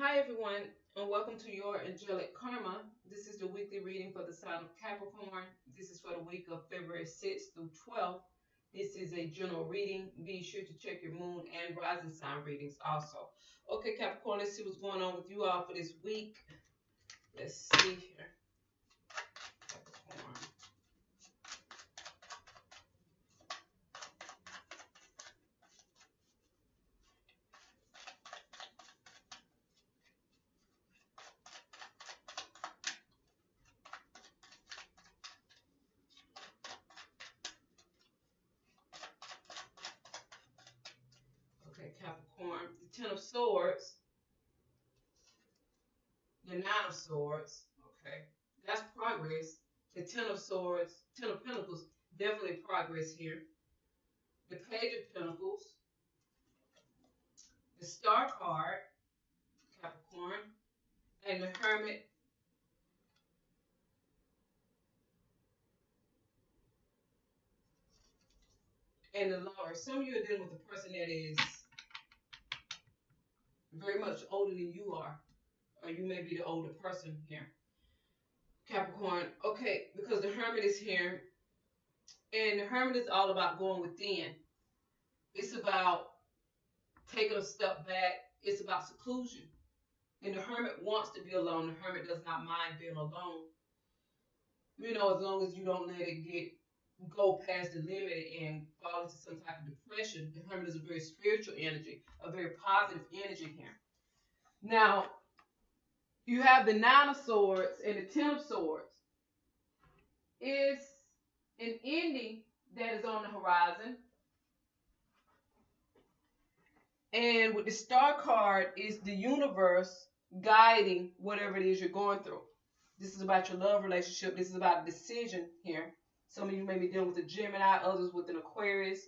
Hi everyone, and welcome to your Angelic Karma. This is the weekly reading for the sign of Capricorn. This is for the week of February 6th through 12th. This is a general reading. Be sure to check your moon and rising sign readings also. Okay, Capricorn, let's see what's going on with you all for this week. Let's see here. Capricorn. Okay, Capricorn. The Ten of Swords. The Nine of Swords. Okay, that's progress. The Ten of Swords, Ten of Pentacles, definitely progress here. The Page of Pentacles, the Star card, Capricorn, and the Hermit. And the Lover. Some of you are dealing with a person that is very much older than you are, or you may be the older person here, Capricorn. Okay, because the Hermit is here, and the Hermit is all about going within. It's about taking a step back. It's about seclusion. And the Hermit wants to be alone. The Hermit does not mind being alone. You know, as long as you don't let it go past the limit and fall into some type of depression. The Hermit is a very spiritual energy, a very positive energy here. Now, you have the Nine of Swords and the Ten of Swords. It's an ending that is on the horizon. And with the Star card is the universe guiding whatever it is you're going through. This is about your love relationship. This is about a decision here. Some of you may be dealing with a Gemini, others with an Aquarius,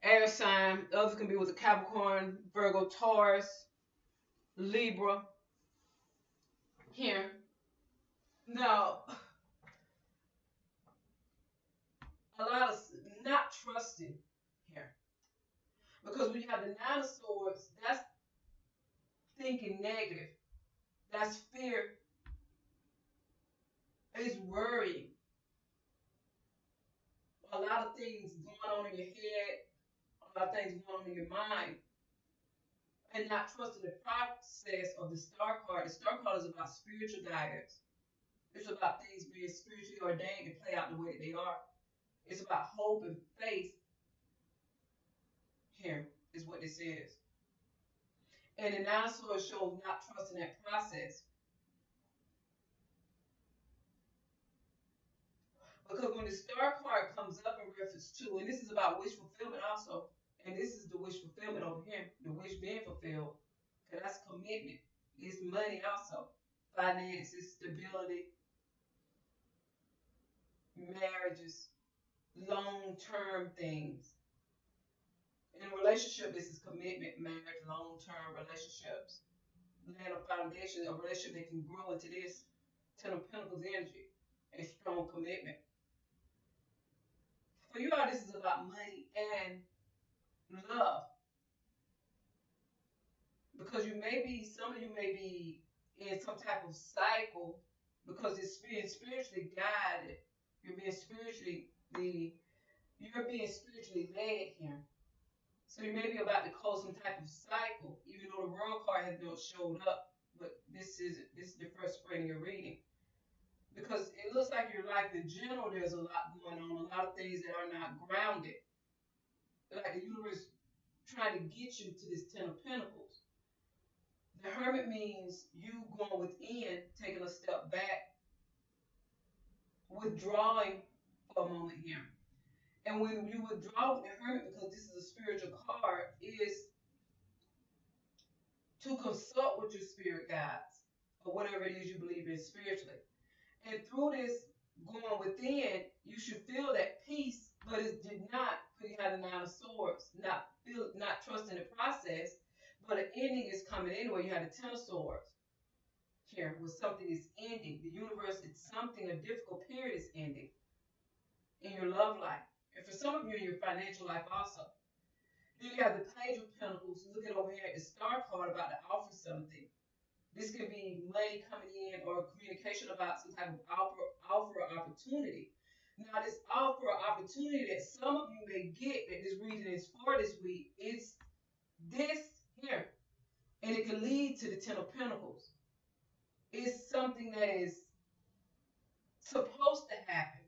air sign. Others can be with a Capricorn, Virgo, Taurus, Libra. Here. Now, a lot of not trusting here. Because when you have the Nine of Swords, that's thinking negative. That's fear. It's worrying. A lot of things going on in your head, a lot of things going on in your mind, and not trusting the process of the Star card. The Star card is about spiritual guidance. It's about things being spiritually ordained to play out the way that they are. It's about hope and faith. Here is what it says. And the Nine of Swords shows not trusting that process. Because when the Star card comes up in reference to, and this is about wish fulfillment also, and this is the wish fulfillment over here, the wish being fulfilled, because that's commitment. It's money also, finances, stability, marriages, long-term things. In a relationship, this is commitment, marriage, long-term relationships. Land a foundation, a relationship that can grow into this Ten of Pentacles energy, a strong commitment. For you all, this is about money and love. Because some of you may be in some type of cycle because it's being spiritually guided. You're being spiritually led here. So you may be about to close some type of cycle, even though the World card has not showed up. But this is the first spread in your reading. Because it looks like your life in general, there's a lot going on, a lot of things that are not grounded. Like the universe trying to get you to this Ten of Pentacles. The Hermit means you going within, taking a step back, withdrawing for a moment here. And when you withdraw with the Hermit, because this is a spiritual card, is to consult with your spirit guides or whatever it is you believe in spiritually. And through this going within, you should feel that peace, but it did not, because you had the Nine of Swords, not trusting the process, but an ending is coming anyway. You had the Ten of Swords here, where something is ending. The universe, it's something, a difficult period is ending in your love life. And for some of you, in your financial life also. Then you have the Page of Pentacles. Look at over here at the Star card about to offer something. This could be money coming in or communication about some type of offer or opportunity. Now, this offer or opportunity that some of you may get that this reading is for this week is this here. And it can lead to the Ten of Pentacles. It's something that is supposed to happen.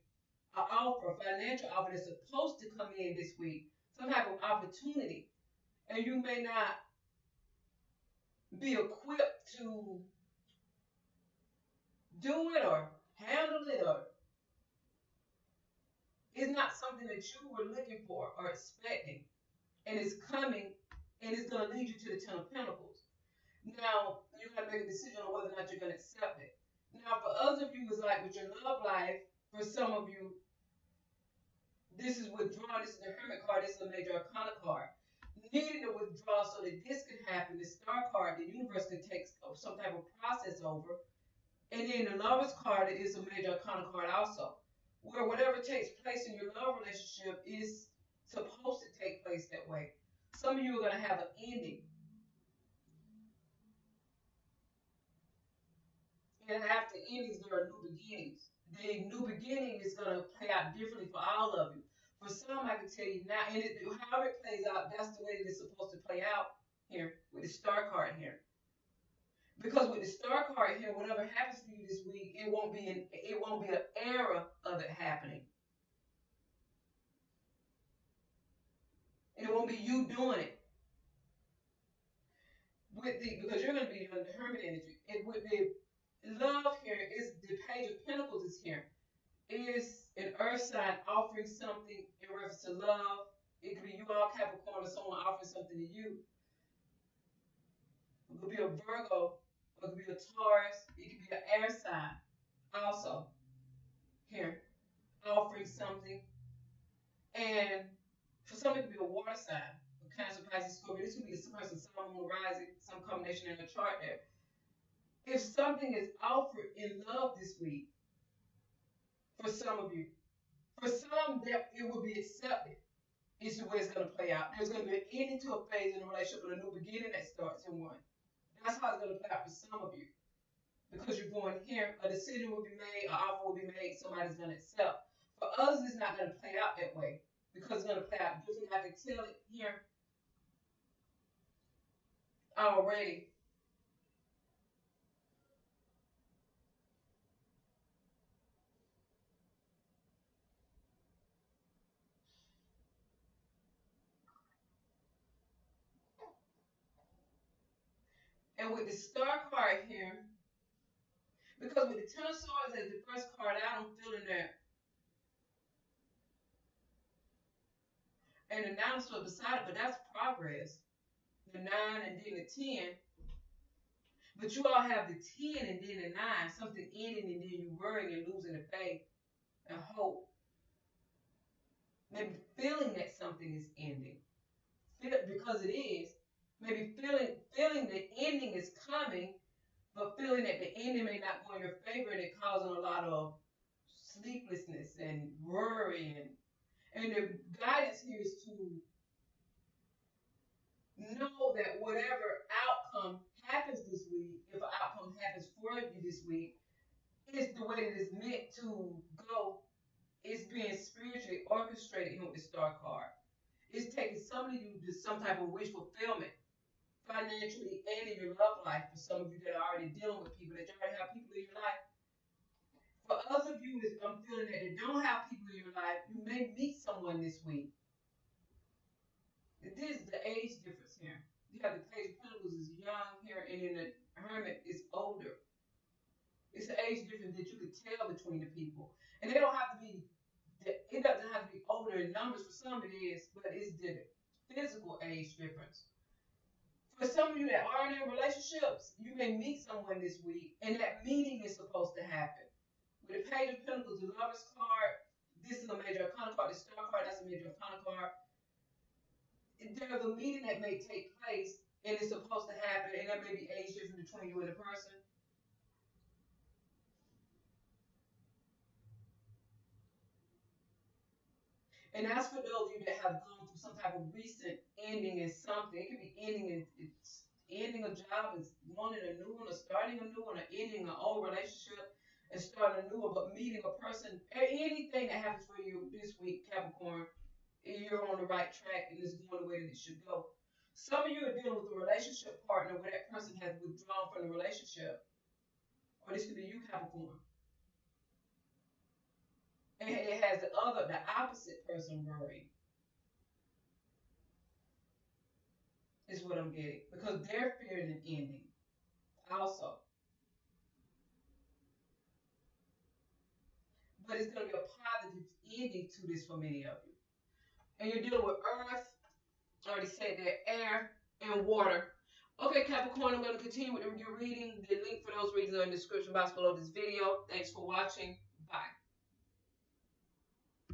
An offer, a financial offer that's supposed to come in this week. Some type of opportunity. And you may not be equipped to do it or handle it, or it's not something that you were looking for or expecting. And it's coming, and it's going to lead you to the Ten of Pentacles. Now, you got to make a decision on whether or not you're going to accept it. Now, for others of you, it's like with your love life, for some of you, this is withdrawal. This is the Hermit card. This is a major arcana card. Needing to withdraw so that this could happen. The Star card, the universe could take some type of process over. And then the Lover's card is a major arcana card also, where whatever takes place in your love relationship is supposed to take place that way. Some of you are going to have an ending. And after endings, there are new beginnings. The new beginning is going to play out differently for all of you. For some, I can tell you now, and however it plays out, that's the way that it's supposed to play out here with the Star card here. Because with the Star card here, whatever happens to you this week, it won't be an era of it happening. And it won't be you doing it. Because you're going to be under the Hermit energy. With the love here, is the Page of Pentacles is here. Is an earth sign offering something in reference to love. It could be you all Capricorn or someone offering something to you. It could be a Virgo. It could be a Taurus. It could be an air sign also here offering something. And for some it could be a water sign. Cancer, Pisces, Scorpio. This could be some person, Sun, Moon, rising, some combination in the chart there. If something is offered in love this week, for some of you, for some that it will be accepted, is the way it's going to play out. There's going to be an ending to a phase in a relationship and a new beginning that starts in one. That's how it's going to play out for some of you. Because you're going here, a decision will be made, an offer will be made, somebody's going to accept. For others, it's not going to play out that way because it's going to play out differently. I can tell it here already. And with the Star card here, because with the Ten of Swords as the first card out, I'm feeling that. And the Nine of Swords beside it, but that's progress. The 9 and then the 10. But you all have the 10 and then the 9, something ending and then you worrying and losing the faith and hope. Maybe feeling that something is ending. Because it is. Maybe feeling the ending is coming, but feeling that the ending may not go in your favor and it causing a lot of sleeplessness and worry. And the guidance here is to know that whatever outcome happens this week, if an outcome happens for you this week, is the way that it's meant to go. It's being spiritually orchestrated here with the Star card. It's taking some of you to some type of wish fulfillment, financially and in your love life. For some of you that are already dealing with people, that you already have people in your life. For others of you, I'm feeling that they don't have people in your life. You may meet someone this week. This is the age difference here. You have the Page of Pentacles is young here, and then the Hermit is older. It's the age difference that you can tell between the people. And they don't have to be, it doesn't have to be older in numbers. For some it is, but it's the physical age difference. For some of you that are in relationships, you may meet someone this week, and that meeting is supposed to happen. With the Page of Pentacles, the Lover's card, this is a major arcana card. The Star card, that's a major arcana card. There's a meeting that may take place, and it's supposed to happen, and there may be age difference between you and the person. And that's for those of you that have gone through some type of recent ending in something. It could be ending in ending a job and wanting a new one, or starting a new one, or ending an old relationship and starting a new one, but meeting a person, anything that happens for you this week, Capricorn, you're on the right track and it's going the way that it should go. Some of you are dealing with a relationship partner where that person has withdrawn from the relationship, or this could be you, Capricorn, and it has the opposite person worried. Is what I'm getting, because they're fearing an ending also. But it's going to be a positive ending to this for many of you. And you're dealing with earth, I already said that, air, and water. Okay, Capricorn, I'm going to continue with your reading. The link for those readings are in the description box below this video. Thanks for watching. Bye.